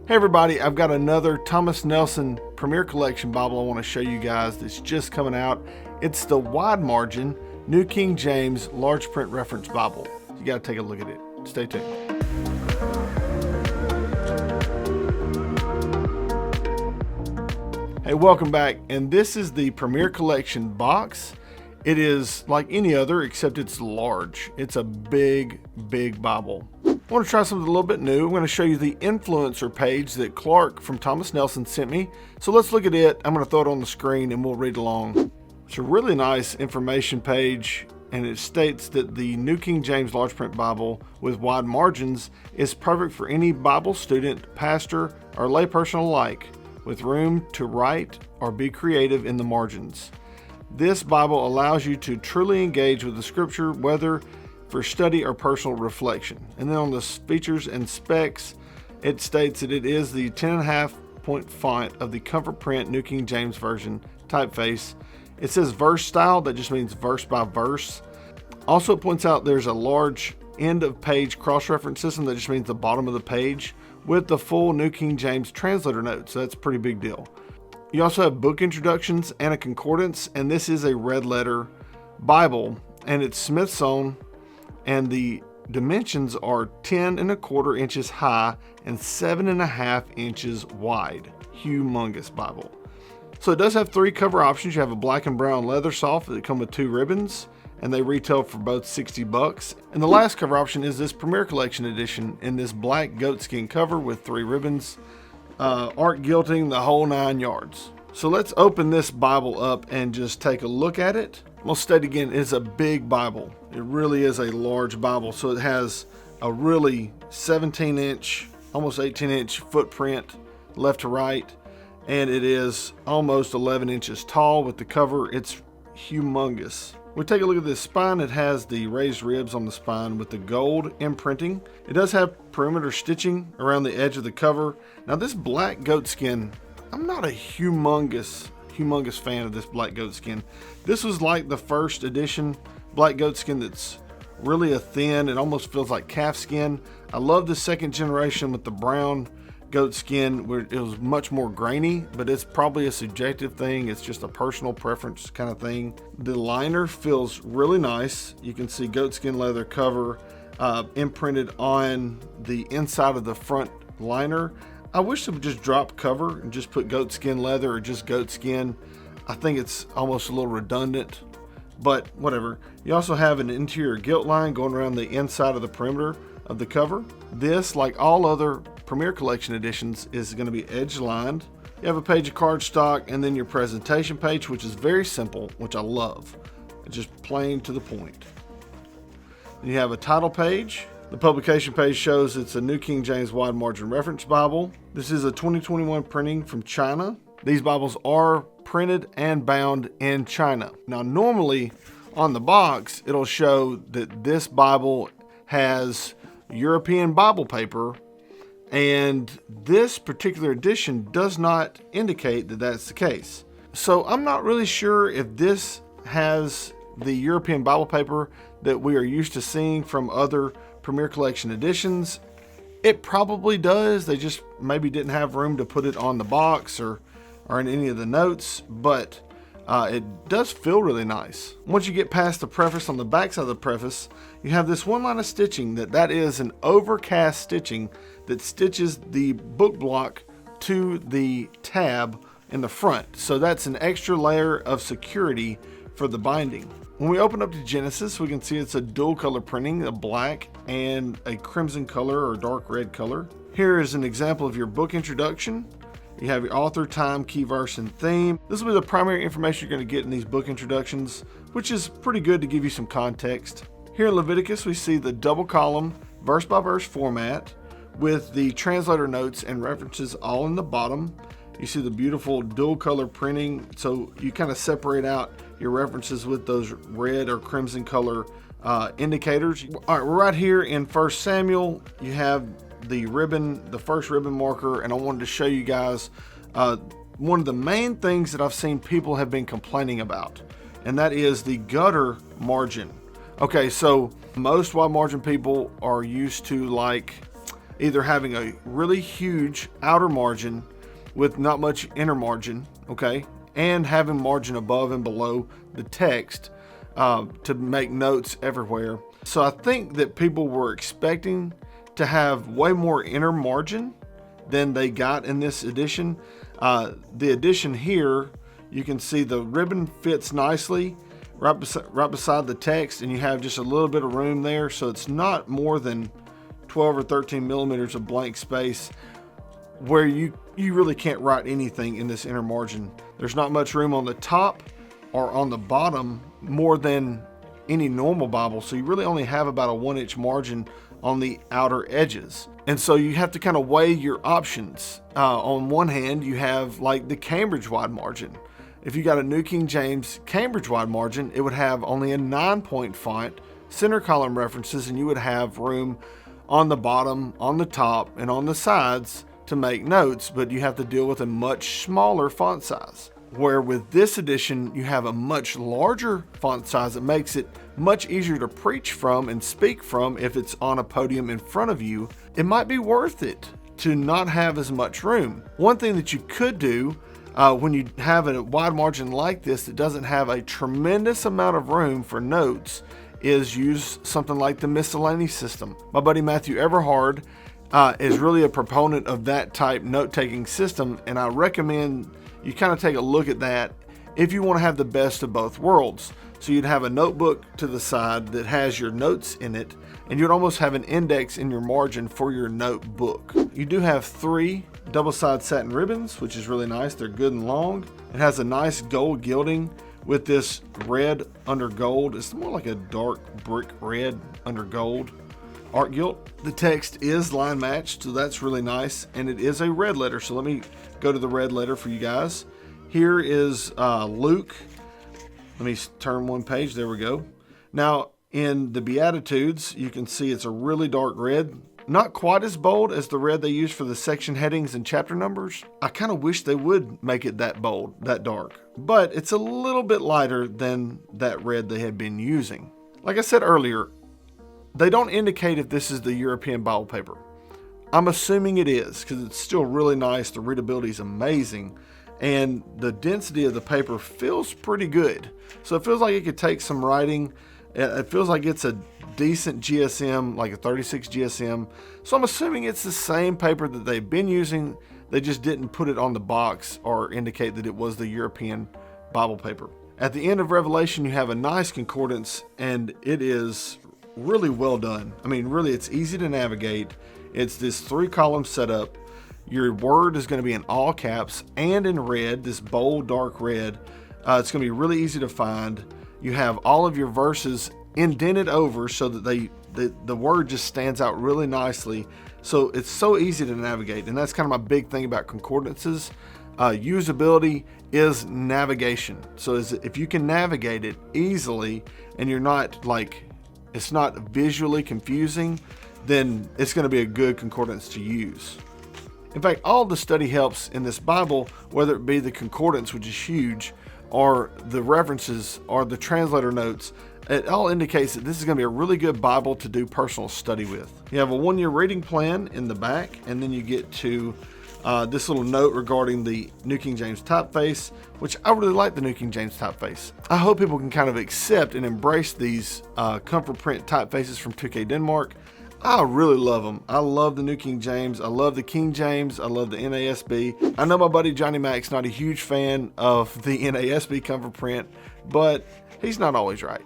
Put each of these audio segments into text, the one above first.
Hey everybody, I've got another Thomas Nelson Premier Collection Bible I want to show you guys that's just coming out. It's the wide margin New King James Large Print Reference Bible. You got to take a look at it. Stay tuned. Hey, welcome back. And this is the Premier Collection box. It is like any other except it's large. It's a big Bible. I want to try something a little bit new. I'm going to show you the influencer page that Clark from Thomas Nelson sent me. So let's look at it. I'm going to throw it on the screen and we'll read along. It's a really nice information page, and it states that the New King James Large Print Bible with wide margins is perfect for any Bible student, pastor, or layperson alike, with room to write or be creative in the margins. This Bible allows you to truly engage with the scripture, whether for study or personal reflection. And then on the features and specs, it states that it is the 10.5 point font of the Comfort Print New King James Version Typeface. It says verse style, that just means verse by verse. Also, it points out there's a large end of page cross-reference system, that just means the bottom of the page, with the full New King James translator notes. So that's a pretty big deal. You also have book introductions and a concordance, and this is a red letter Bible, and it's Smithsonian, and the dimensions are 10.25 inches high and 7.5 inches wide. Humongous Bible. So it does have 3 cover options. You have a black and brown leather soft that come with 2 ribbons, and they retail for both $60. And the last cover option is this Premier Collection edition in this black goatskin cover with 3 ribbons, art gilding, the whole 9 yards. So let's open this Bible up and just take a look at it. I'll state again, it's a big Bible. It really is a large Bible. So it has a really 17-inch, almost 18-inch footprint left to right, and it is almost 11 inches tall with the cover. It's humongous. We take a look at this spine. It has the raised ribs on the spine with the gold imprinting. It does have perimeter stitching around the edge of the cover. Now this black goatskin, I'm not a humongous fan of this black goatskin. This was like the first edition black goatskin that's really a thin, it almost feels like calf skin. I love the second generation with the brown goatskin where it was much more grainy, but it's probably a subjective thing. It's just a personal preference kind of thing. The liner feels really nice. You can see goatskin leather cover imprinted on the inside of the front liner. I wish they would just drop cover and just put goatskin leather or just goatskin. I think it's almost a little redundant, but whatever. You also have an interior gilt line going around the inside of the perimeter of the cover. This, like all other Premier Collection editions, is going to be edge lined. You have a page of cardstock and then your presentation page, which is very simple, which I love. It's just plain to the point. Then you have a title page. The publication page shows it's a New King James Wide Margin Reference Bible. This is a 2021 printing from China. These Bibles are printed and bound in China. Now, normally on the box, it'll show that this Bible has European Bible paper, and this particular edition does not indicate that that's the case. So I'm not really sure if this has the European Bible paper that we are used to seeing from other Premier Collection editions. It probably does. They just maybe didn't have room to put it on the box or in any of the notes, but it does feel really nice. Once you get past the preface, on the back side of the preface, you have this one line of stitching that is an overcast stitching that stitches the book block to the tab in the front. So that's an extra layer of security for the binding. When we open up to Genesis, we can see it's a dual color printing, a black and a crimson color or dark red color. Here is an example of your book introduction. You have your author, time, key verse, and theme. This will be the primary information you're going to get in these book introductions, which is pretty good to give you some context. Here in Leviticus, we see the double column, verse by verse format with the translator notes and references all in the bottom. You see the beautiful dual color printing, so you kind of separate out your references with those red or crimson color indicators. All right, we're right here in 1 Samuel. You have the ribbon, the first ribbon marker, and I wanted to show you guys one of the main things that I've seen people have been complaining about, and that is the gutter margin. Okay, so most wide margin people are used to, like, either having a really huge outer margin with not much inner margin, okay, and having margin above and below the text to make notes everywhere. So I think that people were expecting to have way more inner margin than they got in this edition. The edition here, you can see the ribbon fits nicely right beside the text, and you have just a little bit of room there, so it's not more than 12 or 13 millimeters of blank space where you really can't write anything in this inner margin. There's not much room on the top or on the bottom more than any normal Bible, so you really only have about a 1-inch margin on the outer edges. And so you have to kind of weigh your options. On one hand, you have like the Cambridge wide margin. If you got a New King James Cambridge wide margin, it would have only a 9-point font, center column references, and you would have room on the bottom, on the top, and on the sides to make notes, but you have to deal with a much smaller font size. Where with this edition, you have a much larger font size that makes it much easier to preach from and speak from if it's on a podium in front of you. It might be worth it to not have as much room. One thing that you could do when you have a wide margin like this that doesn't have a tremendous amount of room for notes is use something like the miscellaneous system. My buddy Matthew Everhard is really a proponent of that type note-taking system, and I recommend you kind of take a look at that if you want to have the best of both worlds. So you'd have a notebook to the side that has your notes in it, and you'd almost have an index in your margin for your notebook. You do have 3 double-sided satin ribbons, which is really nice. They're good and long. It has a nice gold gilding with this red under gold. It's more like a dark brick red under gold art gilt. The text is line matched, so that's really nice, and it is a red letter. So let me go to the red letter for you guys. Here is Luke. Let me turn one page. There we go. Now in the Beatitudes, you can see it's a really dark red. Not quite as bold as the red they use for the section headings and chapter numbers. I kind of wish they would make it that bold, that dark, but it's a little bit lighter than that red they had been using. Like I said earlier, they don't indicate if this is the European Bible paper. I'm assuming it is because it's still really nice. The readability is amazing, and the density of the paper feels pretty good. So it feels like it could take some writing. It feels like it's a decent GSM, like a 36 GSM. So I'm assuming it's the same paper that they've been using. They just didn't put it on the box or indicate that it was the European Bible paper. At the end of Revelation, you have a nice concordance, and it is really well done. I mean, really, it's easy to navigate. It's this 3-column setup. Your word is going to be in all caps and in red, this bold, dark red. It's going to be really easy to find. You have all of your verses indented over so that the word just stands out really nicely. So it's so easy to navigate, and that's kind of my big thing about concordances. Usability is navigation. So if you can navigate it easily and you're not like, it's not visually confusing, then it's going to be a good concordance to use. In fact, all the study helps in this Bible, whether it be the concordance, which is huge, or the references, or the translator notes, it all indicates that this is going to be a really good Bible to do personal study with. You have a 1-year reading plan in the back, and then you get to this little note regarding the New King James typeface, which I really like the New King James typeface. I hope people can kind of accept and embrace these comfort print typefaces from 2K Denmark. I really love them. I love the New King James. I love the King James. I love the NASB. I know my buddy Johnny Mac's not a huge fan of the NASB comfort print, but he's not always right.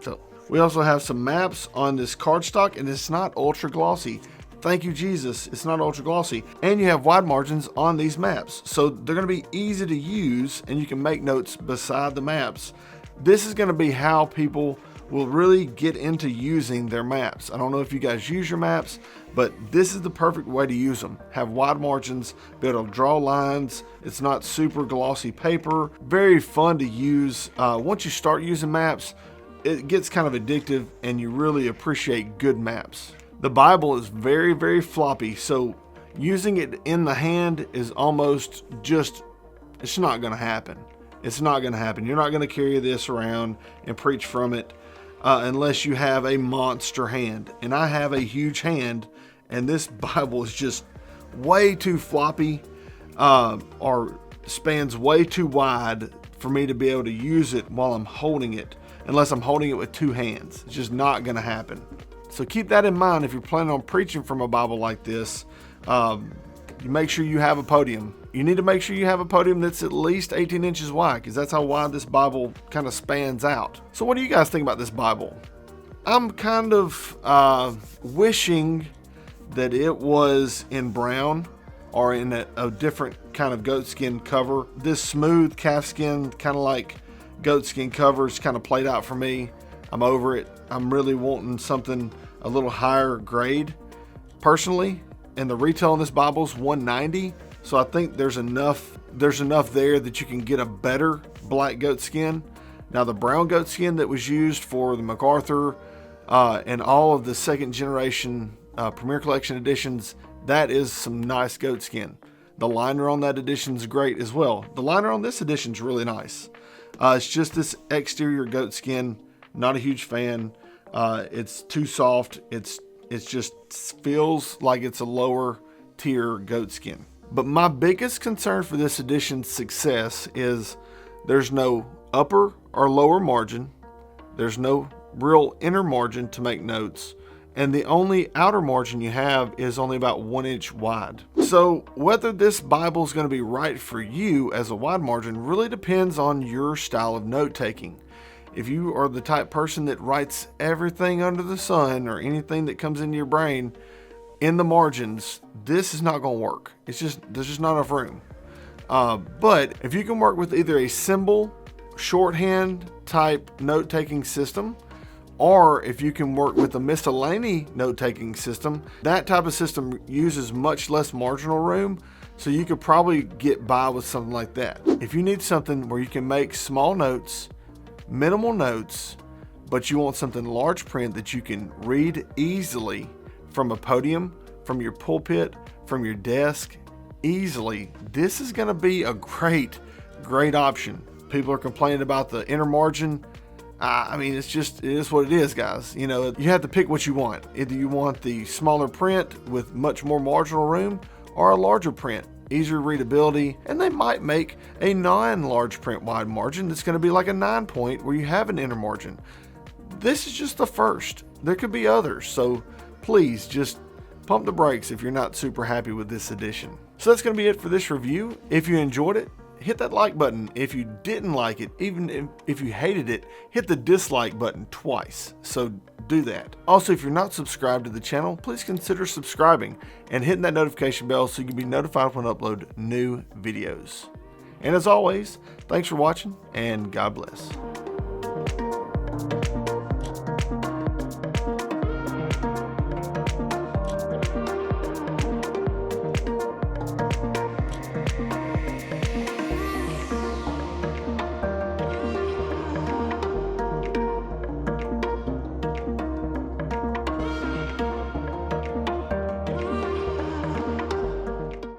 So we also have some maps on this cardstock, and it's not ultra glossy. Thank you, Jesus. It's not ultra glossy. And you have wide margins on these maps. So they're going to be easy to use, and you can make notes beside the maps. This is going to be how people will really get into using their maps. I don't know if you guys use your maps, but this is the perfect way to use them. Have wide margins, be able to draw lines. It's not super glossy paper. Very fun to use. Once you start using maps, it gets kind of addictive, and you really appreciate good maps. The Bible is very, very floppy, so using it in the hand is almost just, it's not going to happen. It's not going to happen. You're not going to carry this around and preach from it unless you have a monster hand. And I have a huge hand, and this Bible is just way too floppy, or spans way too wide for me to be able to use it while I'm holding it, unless I'm holding it with two hands. It's just not going to happen. So keep that in mind if you're planning on preaching from a Bible like this. You make sure you have a podium. You need to make sure you have a podium that's at least 18 inches wide, because that's how wide this Bible kind of spans out. So what do you guys think about this Bible? I'm kind of wishing that it was in brown or in a different kind of goatskin cover. This smooth calfskin, kind of like goatskin cover, is kind of played out for me. I'm over it. I'm really wanting something a little higher grade personally. And the retail on this Bible is $190. So I think there's enough there that you can get a better black goatskin. Now the brown goatskin that was used for the MacArthur and all of the second generation Premier Collection editions, that is some nice goatskin. The liner on that edition is great as well. The liner on this edition is really nice. It's just this exterior goatskin, not a huge fan. It's too soft. It just feels like it's a lower tier goatskin. But my biggest concern for this edition's success is there's no upper or lower margin. There's no real inner margin to make notes. And the only outer margin you have is only about 1 inch wide. So whether this Bible is going to be right for you as a wide margin really depends on your style of note taking. If you are the type person that writes everything under the sun or anything that comes into your brain in the margins, this is not going to work. There's just not enough room. But if you can work with either a symbol, shorthand type note-taking system, or if you can work with a miscellany note-taking system, that type of system uses much less marginal room, so you could probably get by with something like that. If you need something where you can make small notes, minimal notes, but you want something large print that you can read easily from a podium, from your pulpit, from your desk, easily, this is going to be a great option. People are complaining about the inner margin. I mean, it is what it is, guys. You know, you have to pick what you want. Either you want the smaller print with much more marginal room, or a larger print, easier readability, and they might make a non-large print wide margin that's going to be like a 9-point where you have an inner margin. This is just the first. There could be others, so please just pump the brakes if you're not super happy with this edition. So that's going to be it for this review. If you enjoyed it, hit that like button. If you didn't like it, even if you hated it, hit the dislike button twice. So do that. Also, if you're not subscribed to the channel, please consider subscribing and hitting that notification bell so you can be notified when I upload new videos. And as always, thanks for watching, and God bless.